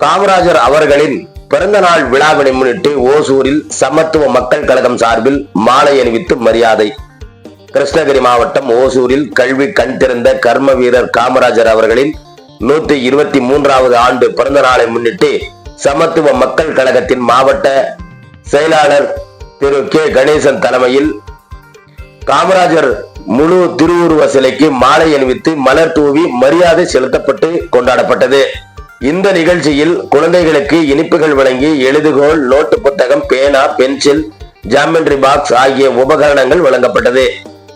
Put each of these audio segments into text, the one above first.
காமராஜர் அவர்களின் பிறந்த நாள் விழாவினை முன்னிட்டு ஓசூரில் சமத்துவ மக்கள் கழகம் சார்பில் மாலை அணிவித்து மரியாதை. கிருஷ்ணகிரி மாவட்டம் ஓசூரில் கல்வி கண் திறந்த கர்ம வீரர் காமராஜர் அவர்களின் 123வது ஆண்டு பிறந்த நாளை முன்னிட்டு சமத்துவ மக்கள் கழகத்தின் மாவட்ட செயலாளர் திரு கே கணேசன் தலைமையில் காமராஜர் முழு திருவுருவ சிலைக்கு மாலை அணிவித்து மலர் தூவி மரியாதை செலுத்தப்பட்டு கொண்டாடப்பட்டது. இந்த நிகழ்ச்சியில் குழந்தைகளுக்கு இனிப்புகள் வழங்கி எழுதுகோல், நோட்டு புத்தகம், பேனா, பென்சில், ஜாமெண்ட்ரி பாக்ஸ் ஆகிய உபகரணங்கள் வழங்கப்பட்டது.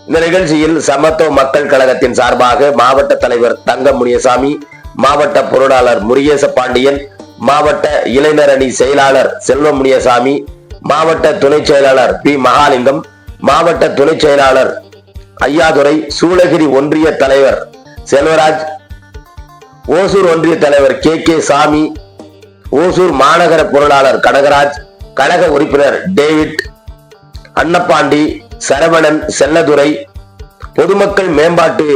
இந்த நிகழ்ச்சியில் சமத்துவ மக்கள் கழகத்தின் சார்பாக மாவட்ட தலைவர் தங்க முனியசாமி, மாவட்ட பொருளாளர் முருகேச பாண்டியன், மாவட்ட இளைஞர் அணி செயலாளர் செல்வ முனியசாமி, மாவட்ட துணை செயலாளர் பி மகாலிங்கம், மாவட்ட துணை செயலாளர் ஐயாதுரை, சூளகிரி ஒன்றிய தலைவர் செல்வராஜ், ஓசூர் ஒன்றிய தலைவர் கே கே சாமி, ஓசூர் மாநகர பொருளாளர் கனகராஜ், கழக உறுப்பினர் டேவிட், அன்னப்பாண்டி, சரவணன், செல்லதுரை, பொதுமக்கள் மேம்பாட்டு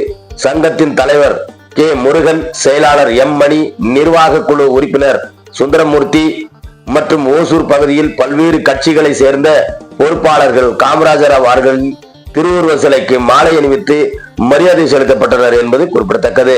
சங்கத்தின் தலைவர் கே முருகன், செயலாளர் எம் மணி, நிர்வாக குழு உறுப்பினர் சுந்தரமூர்த்தி மற்றும் ஓசூர் பகுதியில் பல்வேறு கட்சிகளை சேர்ந்த பொறுப்பாளர்கள் காமராஜர் அவர்களின் திருவுருவ சிலைக்கு மாலை அணிவித்து மரியாதை செலுத்தப்பட்டனர் என்பது குறிப்பிடத்தக்கது.